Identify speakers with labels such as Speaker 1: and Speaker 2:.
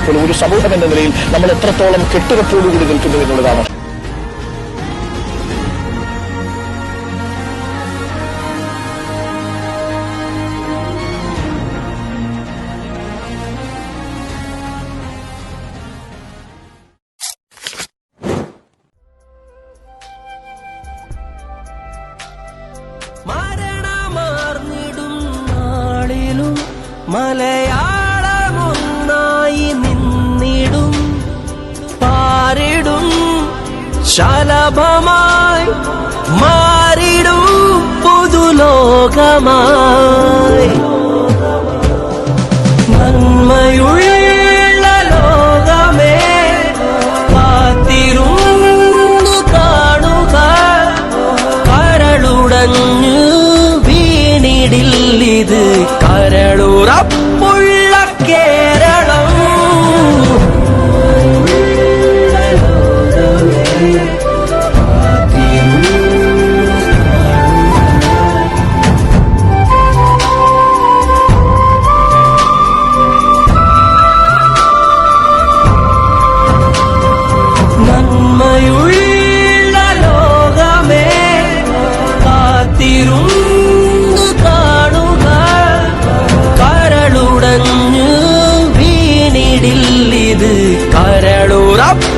Speaker 1: ഇപ്പോൾ ഒരു സമൂഹം എന്ന നിലയിൽ നമ്മൾ എത്രത്തോളം കെട്ടുറപ്പോടുകൂടി നിൽക്കുന്നു എന്നുള്ളതാണ്.
Speaker 2: മരണമാർന്നിടും നാളിലും മലയാളമൊന്നായി നിന്നിടും, പാരിടും ശലഭമായി മാറിടും പുതുലോകമായി. നന്മയുള്ള ലോകമേ കാത്തിരുന്നു കാണുക, കരളുടഞ്ഞു വീണിടില്ലിത് കരളുറപ്പുള്ള കേരളം. നന്മയുള്ള ലോകമേ കാത്തിരുന്നു കാണുക, കരളുടഞ്ഞു വീണിടില്ലിത് കരളുറപ്പ്